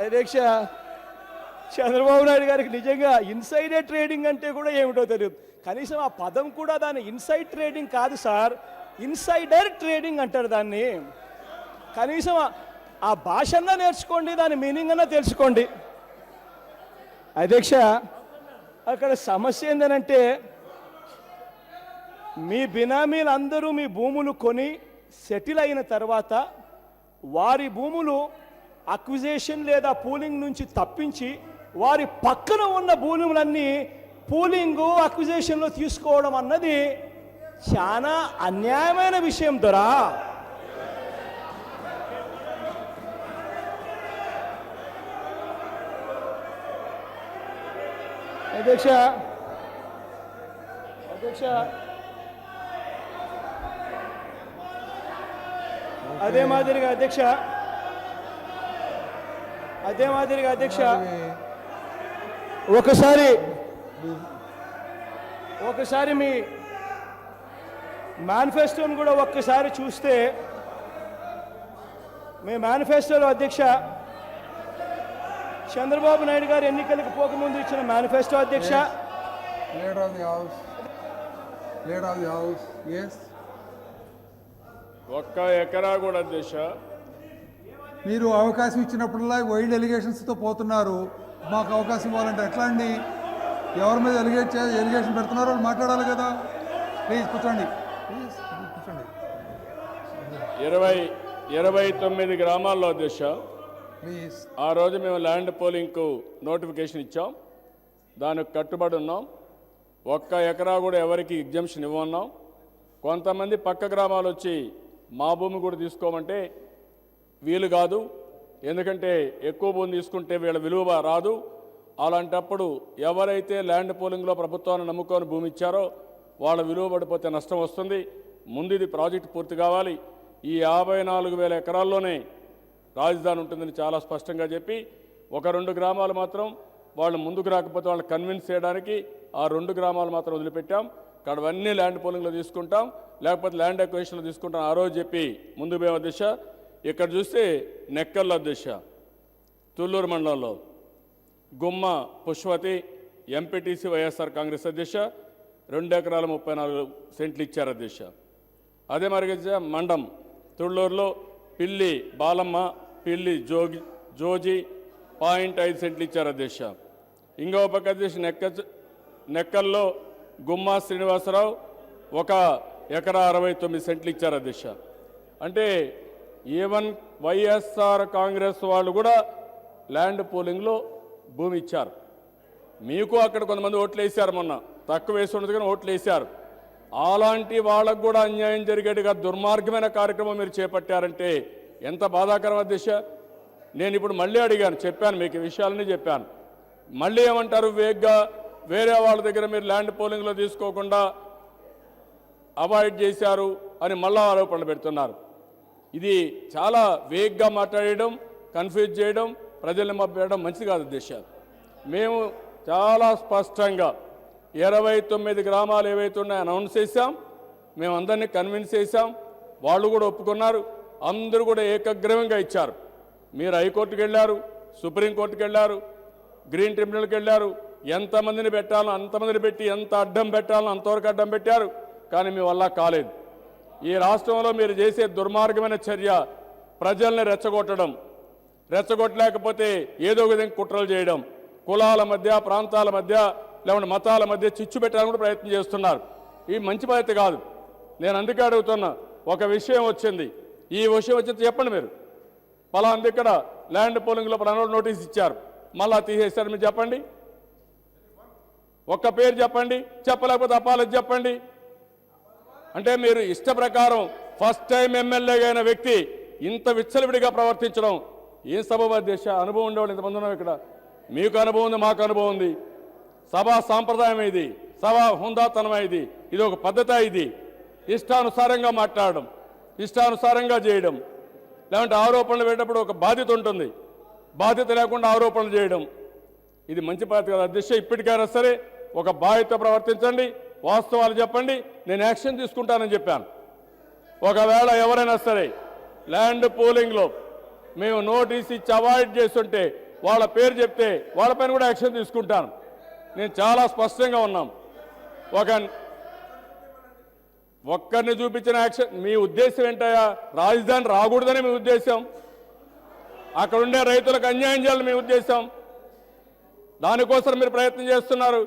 అధ్యక్ష చంద్రబాబు నాయుడు గారికి నిజంగా ఇన్సైడర్ ట్రేడింగ్ అంటే కూడా ఏమిటో తెలియదు. కనీసం ఆ పదం కూడా దాని ఇన్సైడ్ ట్రేడింగ్ కాదు సార్, ఇన్సైడర్ ట్రేడింగ్ అంటారు దాన్ని. కనీసం ఆ భాష అన్నా నేర్చుకోండి, దాని మీనింగ్ అన్నా తెలుసుకోండి. అధ్యక్ష అక్కడ సమస్య ఏంటంటే మీ బినామీలందరూ మీ భూములు కొని సెటిల్ అయిన తర్వాత వారి భూములు అక్విజేషన్ లేదా పూలింగ్ నుంచి తప్పించి వారి పక్కన ఉన్న భూములన్నీ పూలింగు అక్విజేషన్లో తీసుకోవడం అన్నది చాలా అన్యాయమైన విషయం దొరా. అధ్యక్ష అదే మాదిరిగా అధ్యక్ష ఒకసారి మీ మేనిఫెస్టోను కూడా ఒక్కసారి చూస్తే, మీ మేనిఫెస్టోలో అధ్యక్ష చంద్రబాబు నాయుడు గారు ఎన్నికలకు పోకముందు ఇచ్చిన మేనిఫెస్టో అధ్యక్ష, ఒక్క ఎకరా కూడా అధ్యక్ష మీరు అవకాశం ఇచ్చినప్పుడల్లా వైల్డ్ ఎలిగేషన్స్తో పోతున్నారు. మాకు అవకాశం ఇవ్వాలంటే ఎట్లా అండి? ఎవరి మీద ఎలిగేషన్ పెడుతున్నారో వాళ్ళు మాట్లాడాలి కదా. ప్లీజ్ కూర్చోండి, ప్లీజ్ కూర్చోండి. 29 గ్రామాల్లో అధ్యక్ష ప్లీజ్. ఆ రోజు మేము ల్యాండ్ పోలింగ్కు నోటిఫికేషన్ ఇచ్చాం, దానికి కట్టుబడి ఉన్నాం. ఒక్క ఎకరా కూడా ఎవరికి ఎగ్జంప్షన్ ఇవ్వన్నాం. కొంతమంది పక్క గ్రామాలు వచ్చి మా భూమి కూడా తీసుకోమంటే వీలు కాదు, ఎందుకంటే ఎక్కువ భూమి తీసుకుంటే వీళ్ళ విలువ రాదు. అలాంటప్పుడు ఎవరైతే ల్యాండ్ పోలింగ్లో ప్రభుత్వాన్ని నమ్ముకొని భూమి ఇచ్చారో వాళ్ళ విలువ పడిపోతే నష్టం వస్తుంది. ముందు ఇది ప్రాజెక్టు పూర్తి కావాలి. ఈ 54,000 ఎకరాల్లోనే రాజధాని ఉంటుందని చాలా స్పష్టంగా చెప్పి, 1-2 గ్రామాలు మాత్రం వాళ్ళు ముందుకు రాకపోతే వాళ్ళని కన్విన్స్ చేయడానికి ఆ 2 గ్రామాలు మాత్రం వదిలిపెట్టాం. అక్కడవన్నీ ల్యాండ్ పోలింగ్లో తీసుకుంటాం, లేకపోతే ల్యాండ్ అక్విజిషన్లో తీసుకుంటాం ఆ రోజు చెప్పి ముందు పోయాం అధ్యక్ష. ఇక్కడ చూస్తే నెక్కల్లో అధ్యక్ష, తుళ్ళూరు మండలంలో గుమ్మ పుష్పతి ఎంపీటీసీ వైఎస్ఆర్ కాంగ్రెస్ అధ్యక్ష 2 ఎకరాల 34 సెంట్లు ఇచ్చారు అధ్యక్ష. అదే మరి మండం తుళ్ళూరులో పిల్లి బాలమ్మ, పిల్లి జోజి 0.5 సెంట్లు ఇచ్చారు అధ్యక్ష. ఇంకో పక్క అధ్యక్ష నెక్కల్లో గుమ్మ శ్రీనివాసరావు 1 ఎకరా 69 సెంట్లు ఇచ్చారు అధ్యక్ష. అంటే ఈవెన్ వైఎస్ఆర్ కాంగ్రెస్ వాళ్ళు కూడా ల్యాండ్ పోలింగ్లో భూమి ఇచ్చారు. మీకు అక్కడ కొంతమంది ఓట్లు వేశారు, మొన్న తక్కువ వేసి ఉండదు కానీ ఓట్లు వేశారు. అలాంటి వాళ్ళకు కూడా అన్యాయం జరిగేట్టుగా దుర్మార్గమైన కార్యక్రమం మీరు చేపట్టారంటే ఎంత బాధాకరం అధ్యక్ష. నేను ఇప్పుడు మళ్ళీ అడిగాను, చెప్పాను, మీకు ఈ విషయాలన్నీ చెప్పాను. మళ్ళీ ఏమంటారు, వేగ్గా వేరే వాళ్ళ దగ్గర మీరు ల్యాండ్ పోలింగ్లో తీసుకోకుండా అవాయిడ్ చేశారు అని మళ్ళా ఆరోపణలు పెడుతున్నారు. ఇది చాలా వేగ్గా మాట్లాడడం, కన్ఫ్యూజ్ చేయడం, ప్రజల్ని మభ్యపెట్టడం మంచిది కాదు అధ్యక్ష. మేము చాలా స్పష్టంగా 29 గ్రామాలు ఏవైతే ఉన్నాయో అనౌన్స్ చేశాం, మేము అందరినీ కన్విన్స్ చేశాం, వాళ్ళు కూడా ఒప్పుకున్నారు, అందరూ కూడా ఏకగ్రీవంగా ఇచ్చారు. మీరు హైకోర్టుకు వెళ్ళారు, సుప్రీంకోర్టుకు వెళ్ళారు, గ్రీన్ ట్రిబ్యునల్కి వెళ్ళారు, ఎంతమందిని పెట్టాలో అంతమందిని పెట్టి ఎంత అడ్డం పెట్టాలో అంతవరకు అడ్డం పెట్టారు, కానీ మీ వల్ల కాలేదు. ఈ రాష్ట్రంలో మీరు చేసే దుర్మార్గమైన చర్య ప్రజల్ని రెచ్చగొట్టలేకపోతే ఏదో విధంగా కుట్రలు చేయడం, కులాల మధ్య, ప్రాంతాల మధ్య, లేకుంటే మతాల మధ్య చిచ్చు పెట్టడానికి కూడా ప్రయత్నం చేస్తున్నారు. ఈ మంచి పద్ధతి కాదు. నేను అందుకే అడుగుతున్నా, ఒక విషయం వచ్చింది, ఈ విషయం వచ్చి చెప్పండి మీరు. పలాంది ఇక్కడ ల్యాండ్ పోలింగ్లో నోటీస్ ఇచ్చారు, మళ్ళా తీసేస్తారు, మీరు చెప్పండి, ఒక్క పేరు చెప్పండి, చెప్పలేకపోతే అపాలజీ చెప్పండి. అంటే మీరు ఇష్ట ప్రకారం ఫస్ట్ టైం ఎమ్మెల్యేగా అయిన వ్యక్తి ఇంత విచ్చలవిడిగా ప్రవర్తించడం ఏం సబబు అధ్యక్ష? అనుభవం ఉండేవాళ్ళు ఇంతమంది ఉన్నాం ఇక్కడ, మీకు అనుభవం ఉంది, మాకు అనుభవం ఉంది. సభా సాంప్రదాయం ఇది, సభా హుందాతనం ఇది, ఇది ఒక పద్ధతి. ఇది ఇష్టానుసారంగా మాట్లాడడం, ఇష్టానుసారంగా చేయడం, లేదంటే ఆరోపణలు పెట్టినప్పుడు ఒక బాధ్యత ఉంటుంది, బాధ్యత లేకుండా ఆరోపణలు చేయడం ఇది మంచి పద్ధతి కాదు అధ్యక్ష. ఇప్పటికైనా సరే ఒక బాధ్యత ప్రవర్తించండి, వాస్తవాలు చెప్పండి, నేను యాక్షన్ తీసుకుంటానని చెప్పాను. ఒకవేళ ఎవరైనా సరే ల్యాండ్ పోలింగ్లో మేము నోటీస్ ఇచ్చి అవాయిడ్ చేస్తుంటే వాళ్ళ పేరు చెప్తే వాళ్ళపైన కూడా యాక్షన్ తీసుకుంటాను. నేను చాలా స్పష్టంగా ఉన్నాం. ఒక్కరిని చూపించిన యాక్షన్. మీ ఉద్దేశం ఏంటయ్యా? రాజధాని రాకూడదని మీ ఉద్దేశం, అక్కడ ఉండే రైతులకు అన్యాయం చేయాలని మీ ఉద్దేశం. దానికోసం మీరు ప్రయత్నం చేస్తున్నారు.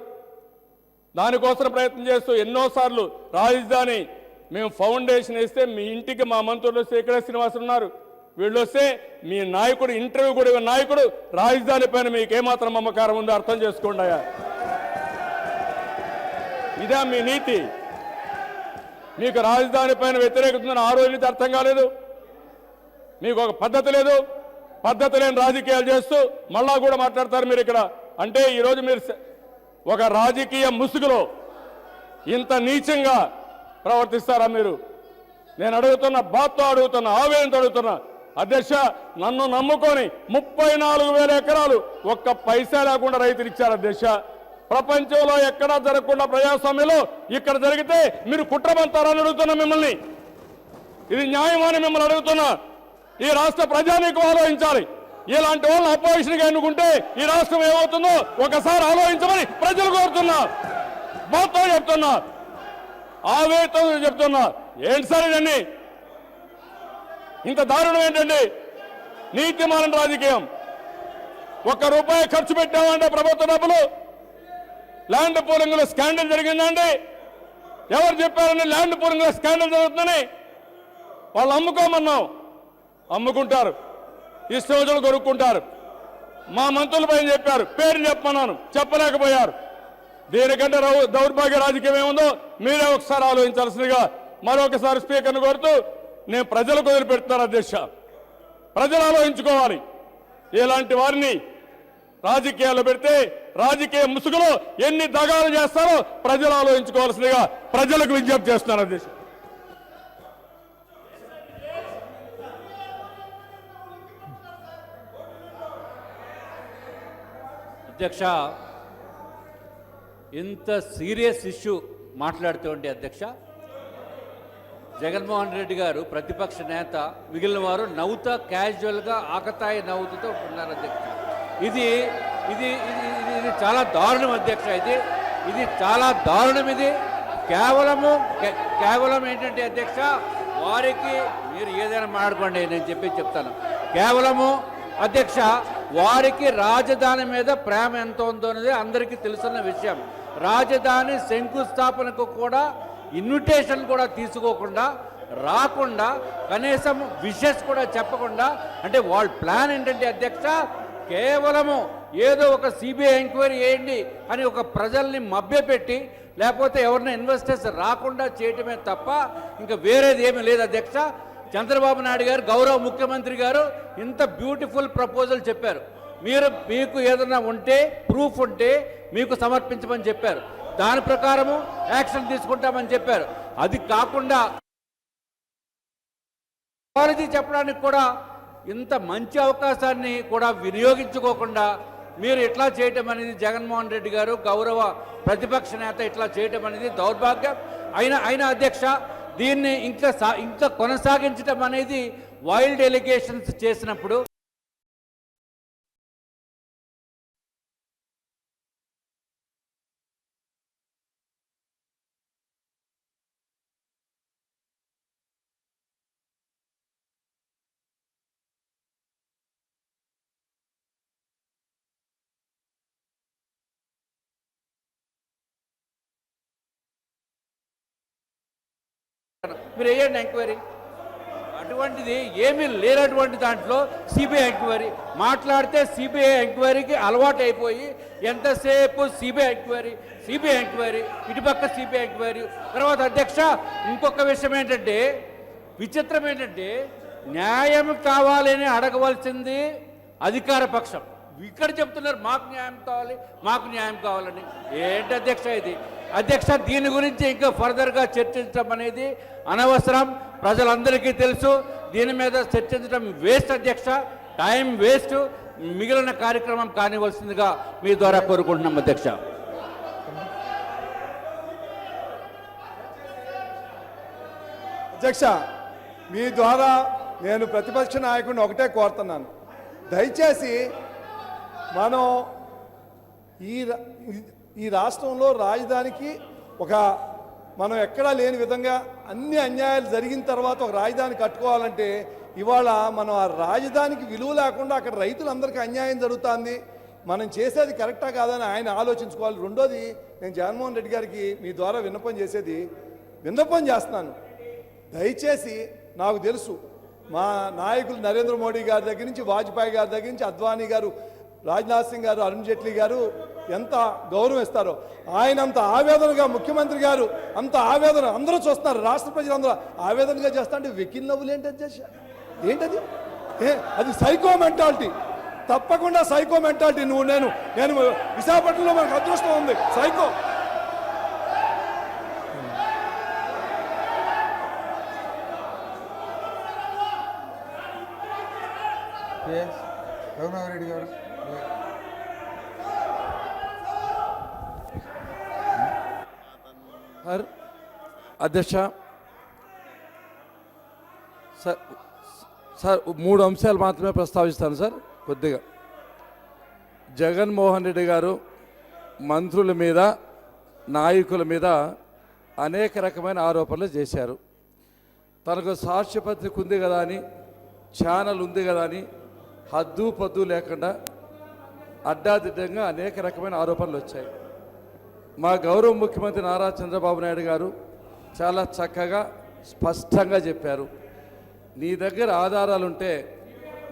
దానికోసం ప్రయత్నం చేస్తూ ఎన్నోసార్లు రాజధాని మేము ఫౌండేషన్ వేస్తే మీ ఇంటికి మా మంత్రులు వస్తే ఇక్కడే శ్రీనివాసులు ఉన్నారు, వీళ్ళు వస్తే మీ నాయకుడు ఇంటర్వ్యూ కూడా ఇవ్వని నాయకుడు రాజధాని పైన మీకు ఏమాత్రం మమకారం ఉందో అర్థం చేసుకోండి అయ్యా. ఇదే మీ నీతి. మీకు రాజధాని పైన వ్యతిరేకత ఉందని ఆ రోజు నుంచి అర్థం కాలేదు. మీకు ఒక పద్ధతి లేదు. పద్ధతి లేని రాజకీయాలు చేస్తూ మళ్ళా కూడా మాట్లాడతారు మీరు ఇక్కడ. అంటే ఈరోజు మీరు ఒక రాజకీయ ముసుగులో ఇంత నీచంగా ప్రవర్తిస్తారా మీరు? నేను అడుగుతున్న బాధతో అడుగుతున్నా, ఆవేదనతో అడుగుతున్నా. అధ్యక్ష, నన్ను నమ్ముకొని 34,000 ఎకరాలు ఒక్క పైసా లేకుండా రైతులు ఇచ్చారు అధ్యక్ష. ప్రపంచంలో ఎక్కడా జరగకుండా ప్రజాస్వామ్యంలో ఇక్కడ జరిగితే మీరు కుట్రమంతారని అడుగుతున్నా మిమ్మల్ని. ఇది న్యాయమని మిమ్మల్ని అడుగుతున్నా. ఈ రాష్ట్ర ప్రజానీకం ఆలోచించాలి. ఇలాంటి వాళ్ళని అపోజిషన్గా ఎన్నుకుంటే ఈ రాష్ట్రం ఏమవుతుందో ఒకసారి ఆలోచించమని ప్రజలు కోరుతున్నా. బాధతో చెప్తున్నా, ఆవేదనతో చెప్తున్నా. ఏంటి సార్ ఇవన్నీ? ఇంత దారుణం ఏంటండి? నీతిమాలిన రాజకీయం. ₹1 ఖర్చు పెట్టామంటే ప్రభుత్వ డబ్బులు ల్యాండ్ పూలింగ్లో స్కాండల్ జరిగిందండి. ఎవరు చెప్పారని ల్యాండ్ పూలింగ్లో స్కాండల్ జరుగుతుందని? వాళ్ళు అమ్ముకోమన్నాం, అమ్ముకుంటారు, ఇష్టం కొనుక్కుంటారు. మా మంత్రులపై చెప్పారు, పేరు చెప్పమన్నాను, చెప్పలేకపోయారు. దీనికంటే దౌర్భాగ్య రాజకీయం ఏముందో మీరే ఒకసారి ఆలోచించాల్సిందిగా మరొకసారి స్పీకర్ను కోరుతూ నేను ప్రజలకు వదిలిపెడుతున్నాను అధ్యక్ష. ప్రజలు ఆలోచించుకోవాలి. ఇలాంటి వారిని రాజకీయాల్లో పెడితే రాజకీయ ముసుగులో ఎన్ని దగాలు చేస్తారో ప్రజలు ఆలోచించుకోవాల్సిందిగా ప్రజలకు విజ్ఞప్తి చేస్తున్నాను అధ్యక్ష. అధ్యక్ష, ఇంత సీరియస్ ఇష్యూ మాట్లాడుతూ ఉంటే అధ్యక్ష, జగన్మోహన్ రెడ్డి గారు ప్రతిపక్ష నేత, మిగిలిన వారు నవ్వుతా క్యాజువల్గా ఆకతాయి నవ్వుతూ ఉన్నారు అధ్యక్ష. ఇది ఇది ఇది చాలా దారుణం అధ్యక్ష. ఇది చాలా దారుణం. ఇది కేవలం ఏంటంటే అధ్యక్ష, వారికి మీరు ఏదైనా మాట్లాడుకోండి, నేను చెప్తాను. కేవలము అధ్యక్ష, వారికి రాజధాని మీద ప్రేమ ఎంత ఉందో అనేది అందరికీ తెలుసున్న విషయం. రాజధాని శంకుస్థాపనకు కూడా ఇన్విటేషన్ కూడా తీసుకోకుండా, రాకుండా, కనీసం విషెస్ కూడా చెప్పకుండా, అంటే వాళ్ళ ప్లాన్ ఏంటంటే అధ్యక్ష, కేవలము ఏదో ఒక సిబిఐ ఎంక్వైరీ చేయండి అని ఒక ప్రజల్ని మభ్యపెట్టి, లేకపోతే ఎవరిని ఇన్వెస్టర్స్ రాకుండా చేయటమే తప్ప ఇంకా వేరేది ఏమీ లేదు అధ్యక్ష. చంద్రబాబు నాయుడు గారు, గౌరవ ముఖ్యమంత్రి గారు ఇంత బ్యూటిఫుల్ ప్రపోజల్ చెప్పారు. మీకు ఏదైనా ఉంటే, ప్రూఫ్ ఉంటే మీకు సమర్పించమని చెప్పారు. దాని ప్రకారము యాక్షన్ తీసుకుంటామని చెప్పారు. అది కాకుండా చెప్పడానికి కూడా ఇంత మంచి అవకాశాన్ని కూడా వినియోగించుకోకుండా మీరు ఇట్లా చేయటం అనేది, జగన్మోహన్ రెడ్డి గారు గౌరవ ప్రతిపక్ష నేత ఇట్లా చేయటం అనేది దౌర్భాగ్యం. అయినా అధ్యక్ష, దీన్ని ఇంకా కొనసాగించడం అనేది వైల్డ్ ఎలిగేషన్స్ చేసినప్పుడు మీరు వేయండి ఎంక్వైరీ. అటువంటిది ఏమీ లేనటువంటి దాంట్లో సిబిఐ ఎంక్వైరీ మాట్లాడితే సిబిఐ ఎంక్వైరీకి అలవాటు అయిపోయి ఎంతసేపు సిబిఐ ఎంక్వైరీ ఇటుపక్క సిబిఐ ఎంక్వైరీ. తర్వాత అధ్యక్ష, ఇంకొక విషయం ఏంటంటే, విచిత్రం ఏంటంటే, న్యాయం కావాలని అడగవలసింది అధికార పక్షం. ఇక్కడ చెప్తున్నారు మాకు న్యాయం కావాలని. ఏంటి అధ్యక్ష ఇది? అధ్యక్ష, దీని గురించి ఇంకా ఫర్దర్గా చర్చించడం అనేది అనవసరం. ప్రజలందరికీ తెలుసు. దీని మీద చర్చించడం వేస్ట్ అధ్యక్ష, టైం వేస్ట్. మిగిలిన కార్యక్రమం కానివలసిందిగా మీ ద్వారా కోరుకుంటున్నాం అధ్యక్ష. అధ్యక్ష, మీ ద్వారా నేను ప్రతిపక్ష నాయకుడిని ఒకటే కోరుతున్నాను, దయచేసి మనం ఈ రాష్ట్రంలో రాజధానికి మనం ఎక్కడా లేని విధంగా అన్ని అన్యాయాలు జరిగిన తర్వాత ఒక రాజధాని కట్టుకోవాలంటే ఇవాళ మనం ఆ రాజధానికి విలువ లేకుండా అక్కడ రైతులందరికీ అన్యాయం జరుగుతుంది. మనం చేసేది కరెక్టా కాదని ఆయన ఆలోచించుకోవాలి. రెండోది, నేను జగన్మోహన్ రెడ్డి గారికి మీ ద్వారా విన్నపం చేస్తున్నాను. దయచేసి నాకు తెలుసు మా నాయకులు నరేంద్ర మోడీ గారి దగ్గర నుంచి, వాజ్పేయి గారి దగ్గర నుంచి, అద్వానీ గారు, రాజ్నాథ్ సింగ్ గారు, అరుణ్ జైట్లీ గారు ఎంత గౌరవం ఇస్తారో, ఆయన అంత ఆవేదనగా, ముఖ్యమంత్రి గారు అంత ఆవేదన అందరూ చూస్తున్నారు, రాష్ట్ర ప్రజలందరూ ఆవేదనగా చేస్తా అంటే వెకిల్ నవ్వులు ఏంటది? అది సైకో మెంటాలిటీ, తప్పకుండా సైకో మెంటాలిటీ. నేను విశాఖపట్నంలో మనకు అదృష్టం ఉంది. సైకో రఘునాథరెడ్డి గారు. సార్ అధ్యక్ష, సార్ 3 అంశాలు మాత్రమే ప్రస్తావిస్తాను సార్. కొద్దిగా జగన్మోహన్ రెడ్డి గారు మంత్రుల మీద, నాయకుల మీద అనేక రకమైన ఆరోపణలు చేశారు. తనకు సాక్ష్యపత్రిక ఉంది కదా అని, ఛానల్ ఉంది కదా అని హద్దు పద్దు లేకుండా అడ్డాదిడ్డంగా అనేక రకమైన ఆరోపణలు వచ్చాయి. మా గౌరవ ముఖ్యమంత్రి నారా చంద్రబాబు నాయుడు గారు చాలా చక్కగా స్పష్టంగా చెప్పారు, నీ దగ్గర ఆధారాలుంటే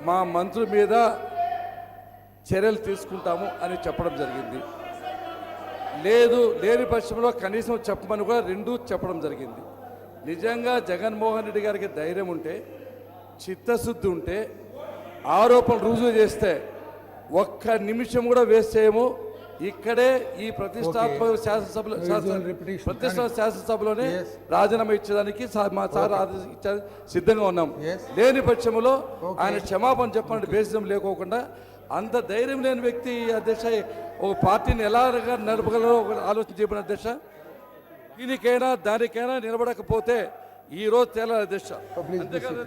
మా మంత్రుల మీద చర్యలు తీసుకుంటాము అని చెప్పడం జరిగింది. లేని పక్షంలో కనీసం చెప్పమని కూడా 2 చెప్పడం జరిగింది. నిజంగా జగన్మోహన్ రెడ్డి గారికి ధైర్యం ఉంటే, చిత్తశుద్ధి ఉంటే, ఆరోపణలు రుజువు చేస్తే ఒక్క నిమిషం కూడా వేస్ట్ చేయము. ఇక్కడే ఈ ప్రతిష్టాత్మక శాసనసభలోనే రాజీనామా ఇచ్చేదానికి మా సార్ సిద్ధంగా ఉన్నాం. లేని పక్షంలో ఆయన క్షమాపణ చెప్పాలంటే బేసిజం లేకోకుండా, అంత ధైర్యం లేని వ్యక్తి అధ్యక్ష ఒక పార్టీని ఎలా నడపగలరో ఆలోచన చెప్పిన అధ్యక్ష. దీనికైనా దానికైనా నిలబడకపోతే ఈ రోజు తేలాలి అధ్యక్ష. అంతేకాదు